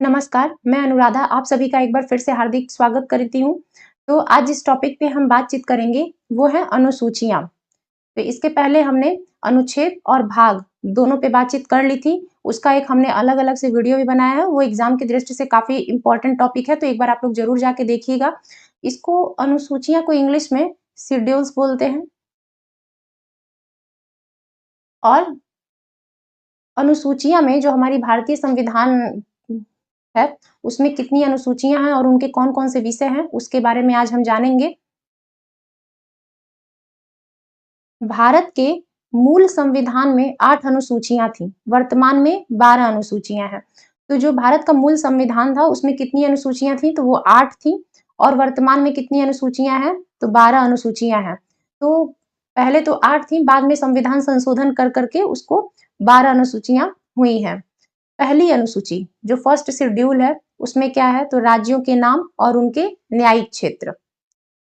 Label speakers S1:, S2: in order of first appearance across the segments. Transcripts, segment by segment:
S1: नमस्कार, मैं अनुराधा आप सभी का एक बार फिर से हार्दिक स्वागत करती हूँ। तो आज जिस टॉपिक पे हम बातचीत करेंगे वो है अनुसूचियाँ। तो इसके पहले हमने अनुच्छेद और भाग दोनों पे बातचीत कर ली थी। उसका एक हमने अलग-अलग से वीडियो भी बनाया है, वो एग्ज़ाम की दृष्टि से काफ़ी इम्पोर्टेंट टॉपिक है, तो एक बार आप लोग ज़रूर जाके देखिएगा। इसको अनुसूचियाँ को इंग्लिश में शेड्यूल्स बोलते हैं और अनुसूचियाँ में जो हमारी भारतीय संविधान है, उसमें कितनी अनुसूचियाँ हैं और उनके कौन-कौन से विषय हैं, उसके बारे में आज हम जानेंगे। भारत के मूल संविधान में 8 अनुसूचियाँ थीं, वर्तमान में 12 अनुसूचियाँ हैं। तो जो भारत का मूल संविधान था, उसमें कितनी अनुसूचियाँ थीं? तो वो 8 थीं और वर्तमान में कितनी अनुसूचियाँ हैं? तो 12 अनुसूचियाँ हैं। तो पहले तो 8 थीं, बाद में संविधान संशोधन कर के उसको 12 अनुसूचियाँ हुई हैं। पहली अनुसूची, जो फर्स्ट शेड्यूल है, उसमें क्या है? तो राज्यों के नाम और उनके न्यायिक क्षेत्र।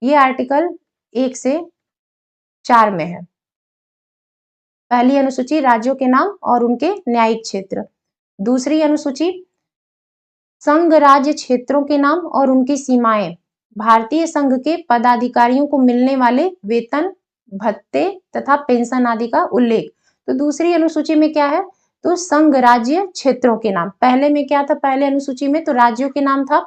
S1: ये आर्टिकल 1 से 4 में है। पहली अनुसूची राज्यों के नाम और उनके न्यायिक क्षेत्र। दूसरी अनुसूची संघ राज्य क्षेत्रों के नाम और उनकी सीमाएं। भारतीय संघ के पदाधिकारियों को मिलने वाले वेतन, भत्ते तथा पेंशन आदि का उल्लेख। तो दूसरी अनुसूची में क्या है? तो संघ राज्य क्षेत्रों के नाम। पहले में क्या था? पहले अनुसूची में तो राज्यों के नाम था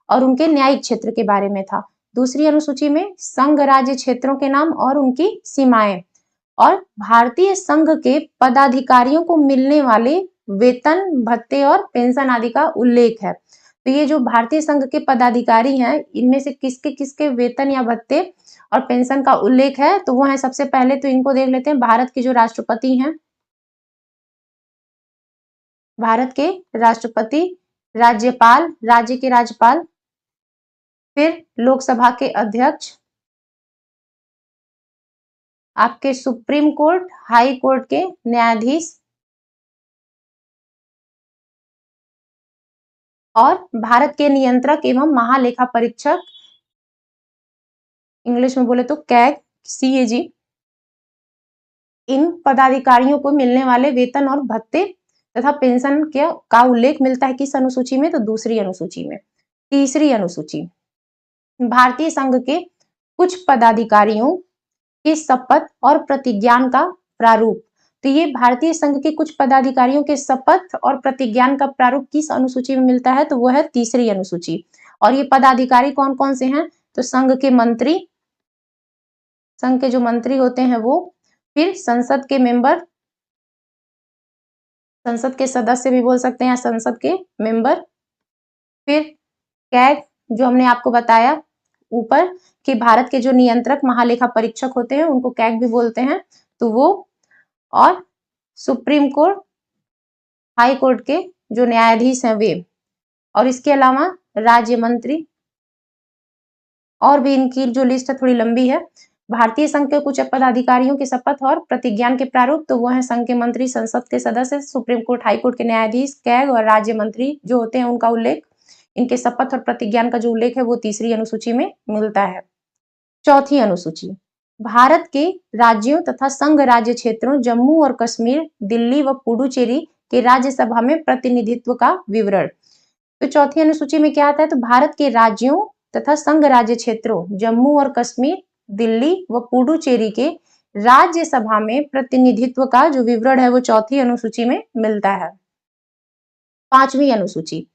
S1: और उनके न्यायिक क्षेत्र के बारे में था। दूसरी अनुसूची में संघ राज्य क्षेत्रों के नाम और उनकी सीमाएं और भारतीय संघ के पदाधिकारियों को मिलने वाले वेतन, भत्ते और पेंशन आदि का उल्लेख है। तो ये जो भारतीय संघ के पदाधिकारी हैं, इनमें से किसके-किसके वेतन या भत्ते और पेंशन का उल्लेख है, तो वो है सबसे पहले तो इनको देख लेते हैं, भारत के जो राष्ट्रपति हैं, भारत के राष्ट्रपति, राज्यपाल, राज्य के राज्यपाल, फिर लोकसभा के अध्यक्ष, आपके सुप्रीम कोर्ट, हाई कोर्ट के न्यायाधीश और भारत के नियंत्रक एवं महालेखा परीक्षक, इंग्लिश में बोले तो कैग, सीएजी। इन पदाधिकारियों को मिलने वाले वेतन और भत्ते तथा पेंशन के का उल्लेख मिलता है किस अनुसूची में? तो दूसरी अनुसूची में। तीसरी अनुसूची, भारतीय संघ के कुछ पदाधिकारियों की शपथ और प्रतिज्ञान का प्रारूप। तो ये भारतीय संघ के कुछ पदाधिकारियों के शपथ और प्रतिज्ञान का प्रारूप किस अनुसूची में मिलता है? तो वो है तीसरी अनुसूची। और ये पदाधिकारी कौन-कौन से हैं? तो संघ के मंत्री, संघ के जो मंत्री होते हैं वो, फिर संसद के मेंबर, संसद के सदस्य भी बोल सकते हैं, संसद के मेंबर, फिर कैग जो हमने आपको बताया ऊपर कि भारत के जो नियंत्रक महालेखा परीक्षक होते हैं उनको कैग भी बोलते हैं, तो वो, और सुप्रीम कोर्ट, हाई कोर्ट के जो न्यायाधीश हैं वे, और इसके अलावा राज्य मंत्री, और भी इनकी जो लिस्ट है थोड़ी लंबी है। भारतीय संघ के कुछ पदाधिकारियों के शपथ और प्रतिज्ञान के प्रारूप, तो वो है संघ के मंत्री, संसद के सदस्य, सुप्रीम कोर्ट, हाई कोर्ट के न्यायाधीश, कैग और राज्य मंत्री जो होते हैं उनका उल्लेख, इनके शपथ और प्रतिज्ञान का जो उल्लेख है वो तीसरी अनुसूची में मिलता है। चौथी अनुसूची, भारत के राज्यों तथा संघ राज्य क्षेत्रों जम्मू और कश्मीर, दिल्ली व पुडुचेरी के राज्यसभा में प्रतिनिधित्व का विवरण। तो चौथी अनुसूची में क्या आता है? तो भारत के राज्यों तथा संघ राज्य क्षेत्रों जम्मू और कश्मीर, दिल्ली व पुडुचेरी के राज्यसभा में प्रतिनिधित्व का जो विवरण है वो चौथी अनुसूची में मिलता है। पांचवी अनुसूची,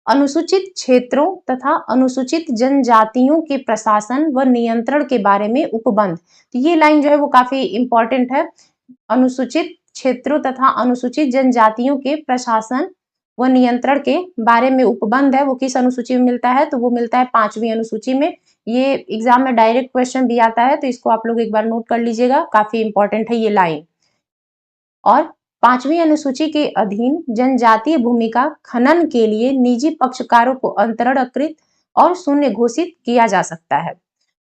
S1: अनुसूचित क्षेत्रों तथा अनुसूचित जनजातियों के प्रशासन व नियंत्रण के बारे में उपबंध। तो ये लाइन जो है वो काफी इंपॉर्टेंट है। अनुसूचित क्षेत्रों तथा अनुसूचित जनजातियों के प्रशासन व नियंत्रण के बारे में उपबंध है वो किस अनुसूची में मिलता है? तो वो मिलता है पांचवी अनुसूची में। ये एग्जाम में डायरेक्ट क्वेश्चन भी आता है, तो इसको आप लोग एक बार नोट कर लीजिएगा, काफी इंपॉर्टेंट है ये लाइन। और पांचवी अनुसूची के अधीन जनजातीय भूमि का खनन के लिए निजी पक्षकारों को अंतरणकृत और शून्य घोषित किया जा सकता है।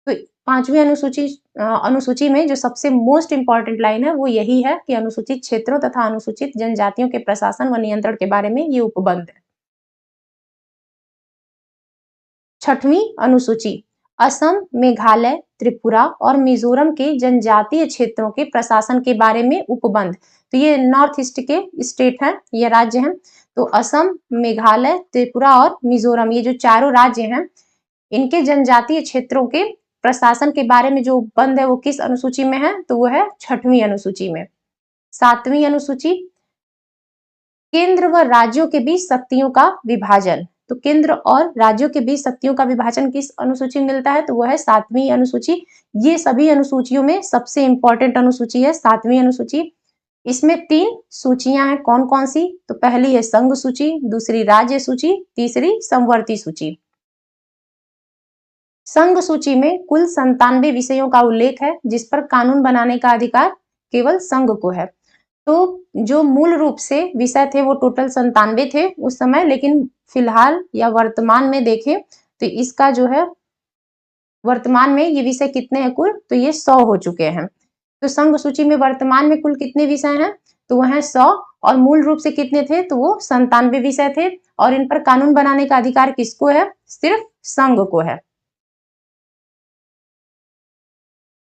S1: तो पांचवी अनुसूची में जो सबसे मोस्ट इंपॉर्टेंट लाइन है वो यही है कि अनुसूचित क्षेत्रों तथा अनुसूचित जनजातियों के प्रशासन व नियंत्रण के बारे में ये उपबंध है। छठवीं अनुसूची, असम, मेघालय, त्रिपुरा और मिजोरम के जनजातीय क्षेत्रों के प्रशासन के बारे में उपबंध। तो ये नॉर्थ ईस्ट के स्टेट हैं, ये राज्य हैं। तो असम, मेघालय, त्रिपुरा और मिजोरम, ये जो चारों राज्य हैं, इनके जनजातीय क्षेत्रों के प्रशासन के बारे में जो बंद है वो किस अनुसूची में है? तो वो है 6वीं अनुसूची में। 7वीं अनुसूची, केंद्र व राज्यों के बीच शक्तियों का विभाजन। तो केंद्र और राज्यों के बीच शक्तियों का विभाजन किस अनुसूची में मिलता है? तो वो है 7वीं अनुसूची। ये सभी अनुसूचियों में सबसे इंपॉर्टेंट अनुसूची है 7वीं अनुसूची। इसमें 3 सूचियां हैं, कौन कौन सी? तो पहली है संघ सूची, दूसरी राज्य सूची, तीसरी समवर्ती सूची। संघ सूची में कुल 97 विषयों का उल्लेख है जिस पर कानून बनाने का अधिकार केवल संघ को है। तो जो मूल रूप से विषय थे वो टोटल 97 थे उस समय, लेकिन फिलहाल या वर्तमान में देखें तो इसका जो है वर्तमान में ये विषय कितने हैं कुल? तो ये 100 हो चुके हैं। तो संघ सूची में वर्तमान में कुल कितने विषय हैं? तो वह है 100, और मूल रूप से कितने थे? तो वो 97 विषय थे, और इन पर कानून बनाने का अधिकार किसको है? सिर्फ संघ को है।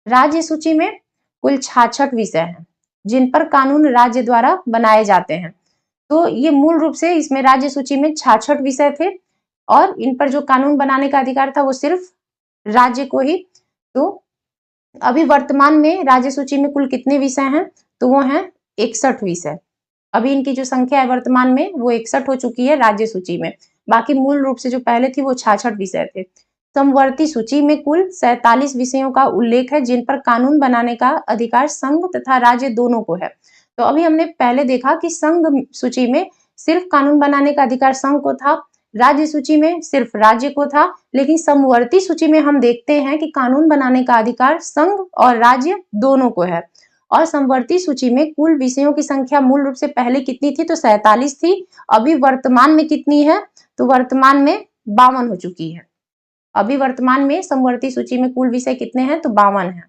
S1: राज्य सूची में कुल 66 विषय हैं जिन पर कानून राज्य द्वारा बनाए जाते हैं। तो ये मूल रूप से इसमें राज्य सूची में 66 विषय थे, और इन पर जो कानून बनाने का अधिकार था वो सिर्फ राज्य को ही। तो अभी वर्तमान में राज्य सूची में कुल कितने विषय हैं? तो वो हैं 61 विषय। अभी इनकी जो संख्या है वर्तमान में वो 61 हो चुकी है राज्य सूची में। बाकी मूल रूप से जो पहले थी वो 66 विषय थे। समवर्ती सूची में कुल 47 विषयों का उल्लेख है जिन पर कानून बनाने का अधिकार संघ तथा राज्य दोनों को है। तो अभी हमने पहले देखा कि संघ सूची में सिर्फ कानून बनाने का अधिकार संघ को था, राज्य सूची में सिर्फ राज्य को था, लेकिन समवर्ती सूची में हम देखते हैं कि कानून बनाने का अधिकार संघ और राज्य दोनों को है। और समवर्ती सूची में कुल विषयों की संख्या मूल रूप से पहले कितनी थी? तो 47 थी। अभी वर्तमान में कितनी है? तो वर्तमान में 52 हो चुकी है। अभी वर्तमान में समवर्ती सूची में कुल विषय कितने हैं? तो 52 है।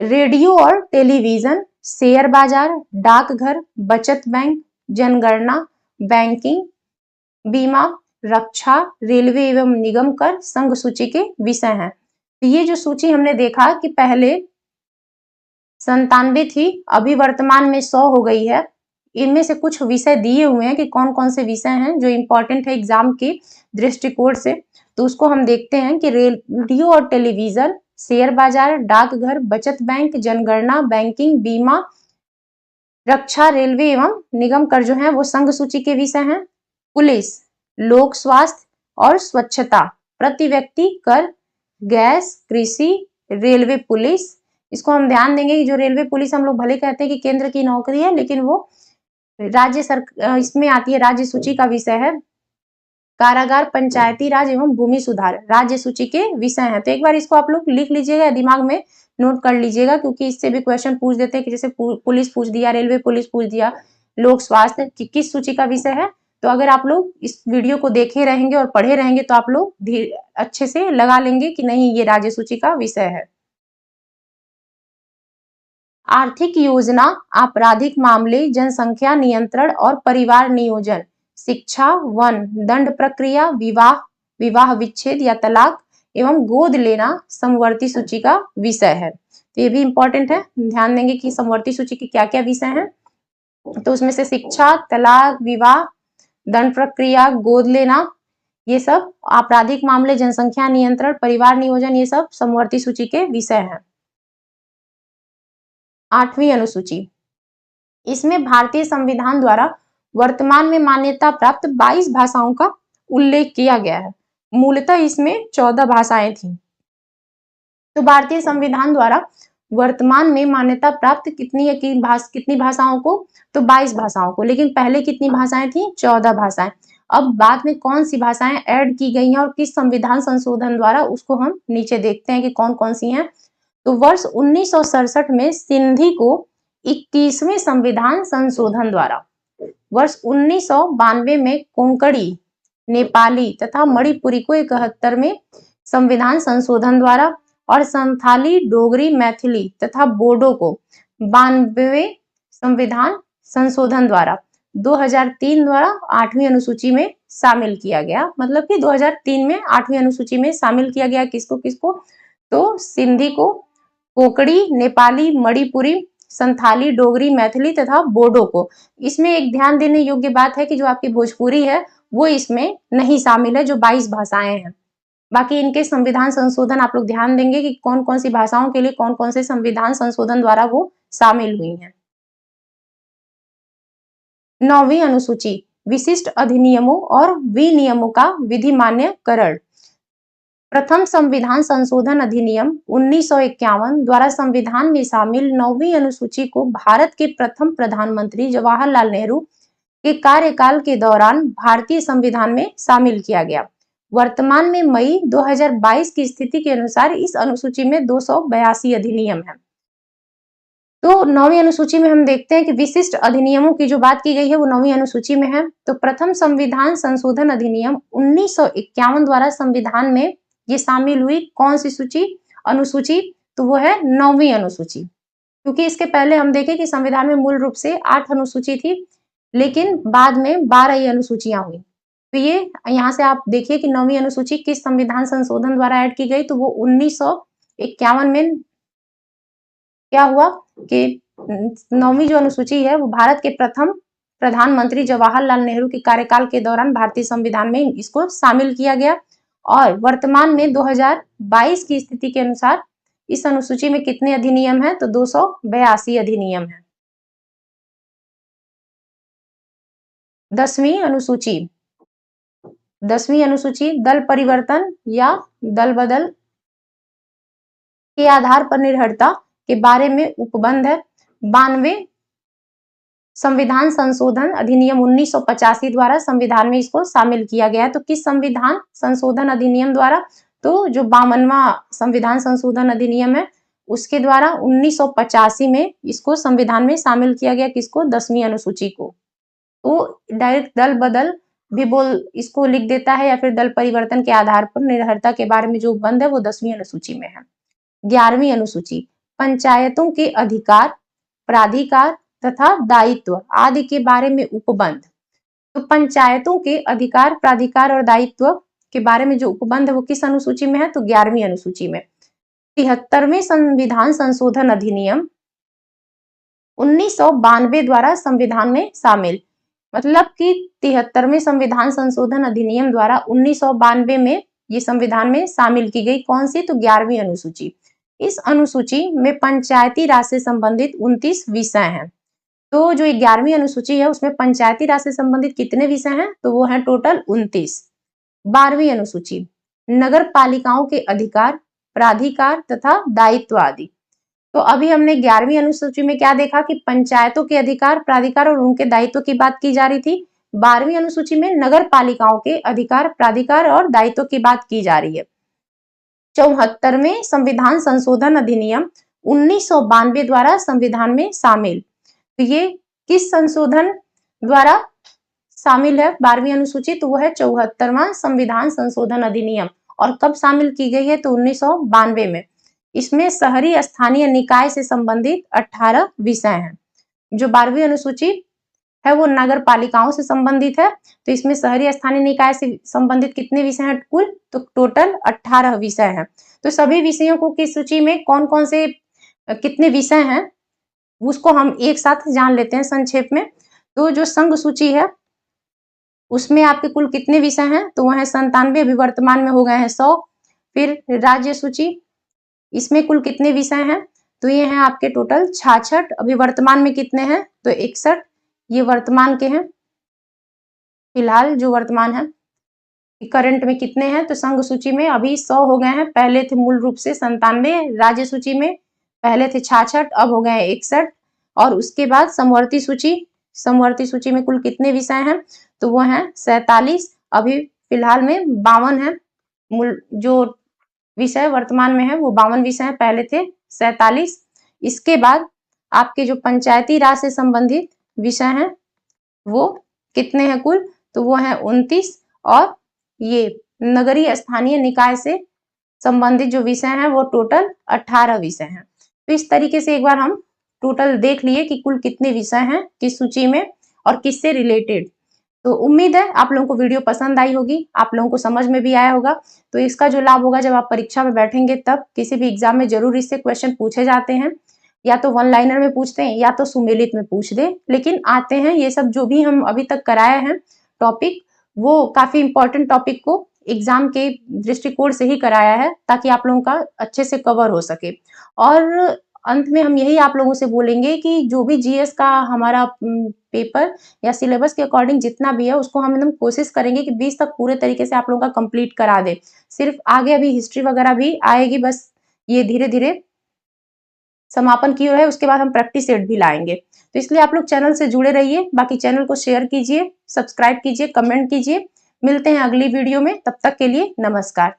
S1: रेडियो और टेलीविजन, शेयर बाजार, डाकघर, बचत बैंक, जनगणना, बैंकिंग, बीमा, रक्षा, रेलवे एवं निगम कर संघ सूची के विषय हैं। तो ये जो सूची हमने देखा कि पहले 97 थी, अभी वर्तमान में 100 हो गई है। इनमें से कुछ विषय दिए हुए हैं कि कौन कौन से विषय हैं जो इंपॉर्टेंट है एग्जाम के दृष्टिकोण से। तो उसको हम देखते हैं कि रेडियो और टेलीविजन, शेयर बाजार, डाकघर, बचत बैंक, जनगणना, बैंकिंग, बीमा, रक्षा, रेलवे एवं निगम कर जो है वो संघ सूची के विषय हैं। पुलिस, लोक स्वास्थ्य और स्वच्छता, प्रति व्यक्ति कर, गैस, कृषि, रेलवे पुलिस। इसको हम ध्यान देंगे कि जो रेलवे पुलिस हम लोग भले कहते हैं कि केंद्र की नौकरी है, लेकिन वो राज्य सरकार इसमें आती है, राज्य सूची का विषय है। कारागार, पंचायती राज एवं भूमि सुधार राज्य सूची के विषय हैं। तो एक बार इसको आप लोग लिख लीजिएगा, दिमाग में नोट कर लीजिएगा, क्योंकि इससे भी क्वेश्चन पूछ देते हैं कि जैसे पुलिस पूछ दिया, रेलवे पुलिस पूछ दिया, लोक स्वास्थ्य कि किस सूची का विषय है। तो अगर आप लोग इस वीडियो को देखे रहेंगे और पढ़े रहेंगे तो आप लोग अच्छे से लगा लेंगे कि नहीं ये राज्य सूची का विषय है। आर्थिक योजना, आपराधिक मामले, जनसंख्या नियंत्रण और परिवार नियोजन, शिक्षा, वन, दंड प्रक्रिया, विवाह, विवाह विच्छेद या तलाक एवं गोद लेना समवर्ती सूची का विषय है। तो ये भी इंपॉर्टेंट है, ध्यान देंगे कि समवर्ती सूची के क्या क्या विषय हैं। तो उसमें से शिक्षा, तलाक, विवाह, दंड प्रक्रिया, गोद लेना, ये सब आपराधिक मामले, जनसंख्या नियंत्रण, परिवार नियोजन, ये सब समवर्ती सूची के विषय हैं। 8वीं अनुसूची, इसमें भारतीय संविधान द्वारा वर्तमान में मान्यता प्राप्त 22 भाषाओं का उल्लेख किया गया है। मूलतः इसमें 14 भाषाएं थी। तो भारतीय संविधान द्वारा वर्तमान में मान्यता प्राप्त कितनी भाषाओं को? तो 22 भाषाओं को। लेकिन पहले कितनी भाषाएं थी? 14 भाषाएं। अब बाद में कौन सी भाषाएं ऐड की गई हैं और किस संविधान संशोधन द्वारा, उसको हम नीचे देखते हैं कि कौन कौन सी हैं। तो वर्ष 1967 में सिंधी को 21वें संविधान संशोधन द्वारा, वर्ष 1992 में कोंकणी, नेपाली तथा मणिपुरी को 71वें संविधान संशोधन द्वारा, और संथाली, डोगरी, मैथिली तथा बोडो को 92वें संविधान संशोधन द्वारा 2003 द्वारा 8वीं अनुसूची में शामिल किया गया। मतलब कि 2003 में 8वीं अनुसूची में शामिल किया गया। किसको किसको? तो सिंधी को, कोंकणी, नेपाली, मणिपुरी संथाली, डोगरी, मैथिली तथा बोडो को। इसमें एक ध्यान देने योग्य बात है कि जो आपकी भोजपुरी है वो इसमें नहीं शामिल है, जो 22 भाषाएं हैं। बाकी इनके संविधान संशोधन आप लोग ध्यान देंगे कि कौन कौन सी भाषाओं के लिए कौन कौन से संविधान संशोधन द्वारा वो शामिल हुई हैं। 9वीं अनुसूची, विशिष्ट अधिनियमों और विनियमों का विधिमान्यकरण। प्रथम संविधान संशोधन अधिनियम 1951 द्वारा संविधान में शामिल 9वीं अनुसूची को भारत के प्रथम प्रधानमंत्री जवाहरलाल नेहरू के कार्यकाल के दौरान भारतीय संविधान में शामिल किया गया। वर्तमान में मई 2022 की स्थिति के अनुसार इस अनुसूची में 282 अधिनियम है। तो 9वीं अनुसूची में हम देखते हैं कि विशिष्ट अधिनियमों की जो बात की गई है वो 9वीं अनुसूची में है। तो प्रथम संविधान संशोधन अधिनियम 1951 द्वारा संविधान में ये शामिल हुई कौन सी सूची, अनुसूची, तो वो है 9वीं अनुसूची। क्योंकि इसके पहले हम देखें कि संविधान में मूल रूप से 8 अनुसूची थी, लेकिन बाद में 12 ही अनुसूचियां हुई। तो ये यहाँ से आप देखिए कि 9वीं अनुसूची किस संविधान संशोधन द्वारा ऐड की गई, तो वो 1951 में क्या हुआ कि 9वीं जो अनुसूची है वो भारत के प्रथम प्रधानमंत्री जवाहरलाल नेहरू के कार्यकाल के दौरान भारतीय संविधान में इसको शामिल किया गया। और वर्तमान में 2022 की स्थिति के अनुसार इस अनुसूची में कितने अधिनियम हैं, तो 282 अधिनियम है। 10वीं अनुसूची, 10वीं अनुसूची दल परिवर्तन या दल बदल के आधार पर निर्भरता के बारे में उपबंध है। 92 संविधान संशोधन अधिनियम 1985 द्वारा संविधान में इसको शामिल किया गया है। तो किस संविधान संशोधन अधिनियम द्वारा, तो जो 52वां संविधान संशोधन अधिनियम है उसके द्वारा 1985 में इसको संविधान में शामिल किया गया। किसको, 10वीं अनुसूची को। तो डायरेक्ट दल बदल भी बोल इसको लिख देता है, या फिर दल परिवर्तन के आधार पर निर्भरता के बारे में जो उपबंध है वो 10वीं अनुसूची में है। 11वीं अनुसूची, पंचायतों के अधिकार, प्राधिकार तथा दायित्व आदि के बारे में उपबंध। तो पंचायतों के अधिकार, प्राधिकार और दायित्व के बारे में जो उपबंध है वो किस अनुसूची में है, तो 11वीं अनुसूची में। 73वें संविधान संशोधन अधिनियम 1992 द्वारा संविधान में शामिल। मतलब कि 73वें संविधान संशोधन अधिनियम द्वारा 1992 में ये संविधान में शामिल की गई कौन सी, तो 11वीं अनुसूची। इस अनुसूची में पंचायती राज से संबंधित 29 विषय हैं। तो जो 11वीं अनुसूची है उसमें पंचायती राज से संबंधित कितने विषय हैं, तो वो है टोटल 29। 12वीं अनुसूची, नगर पालिकाओं के अधिकार, प्राधिकार तथा दायित्व आदि। तो अभी हमने 11वीं अनुसूची में क्या देखा कि पंचायतों के अधिकार, प्राधिकार और उनके दायित्व की बात की जा रही थी। 12वीं अनुसूची में नगर पालिकाओं के अधिकार, प्राधिकार और दायित्व की बात की जा रही है। 74वें संविधान संशोधन अधिनियम 1992 द्वारा संविधान में शामिल। तो ये किस संशोधन द्वारा शामिल है 12वीं अनुसूची, तो वो है 74वां संविधान संशोधन अधिनियम। और कब शामिल की गई है, तो 1992 में। इसमें शहरी स्थानीय निकाय से संबंधित 18 विषय हैं। जो 12वीं अनुसूची है वो नगर पालिकाओं से संबंधित है, तो इसमें शहरी स्थानीय निकाय से संबंधित कितने विषय हैं कुल, तो टोटल 18 विषय हैं। तो सभी विषयों को किस सूची में कौन कौन से कितने विषय हैं उसको हम एक साथ जान लेते हैं संक्षेप में। तो जो संघ सूची है उसमें आपके कुल कितने विषय हैं, तो वह है 97, अभी वर्तमान में हो गए हैं 100। फिर राज्य सूची, इसमें कुल कितने विषय हैं, तो ये हैं आपके टोटल 66, अभी वर्तमान में कितने हैं, तो 61, ये वर्तमान के हैं फिलहाल जो वर्तमान है। करंट में कितने हैं, तो संघ सूची में अभी 100 हो गए हैं, पहले थे मूल रूप से 97। राज्य सूची में पहले थे 66, अब हो गए 61। और उसके बाद समवर्ती सूची, समवर्ती सूची में कुल कितने विषय हैं, तो वो हैं 47, अभी फिलहाल में 52 है। मूल जो विषय वर्तमान में है वो 52 विषय हैं, पहले थे 47। इसके बाद आपके जो पंचायती राज से संबंधित विषय हैं वो कितने हैं कुल, तो वो हैं 29। और ये नगरीय स्थानीय निकाय से संबंधित जो विषय हैं वो टोटल 18 विषय हैं। तो इस तरीके से एक बार हम टोटल देख लिए कि कुल कितने विषय हैं किस सूची में और किससे रिलेटेड। तो उम्मीद है आप लोगों को वीडियो पसंद आई होगी, आप लोगों को समझ में भी आया होगा। तो इसका जो लाभ होगा जब आप परीक्षा में बैठेंगे तब किसी भी एग्जाम में जरूर इससे क्वेश्चन पूछे जाते हैं। या तो वन लाइनर में पूछते हैं या तो सुमेलित में पूछ दे, लेकिन आते हैं। ये सब जो भी हम अभी तक कराए हैं टॉपिक, वो काफी इंपॉर्टेंट टॉपिक को एग्जाम के दृष्टिकोण से ही कराया है, ताकि आप लोगों का अच्छे से कवर हो सके। और अंत में हम यही आप लोगों से बोलेंगे कि जो भी जीएस का हमारा पेपर या सिलेबस के अकॉर्डिंग जितना भी है, उसको हम एकदम कोशिश करेंगे कि 20 तक पूरे तरीके से आप लोगों का कंप्लीट करा दे। सिर्फ आगे अभी हिस्ट्री वगैरह भी आएगी, बस ये धीरे धीरे समापन की ओर है। उसके बाद हम प्रैक्टिस सेट भी लाएंगे। तो इसलिए आप लोग चैनल से जुड़े रहिए, बाकी चैनल को शेयर कीजिए, सब्सक्राइब कीजिए, कमेंट कीजिए। मिलते हैं अगली वीडियो में, तब तक के लिए नमस्कार।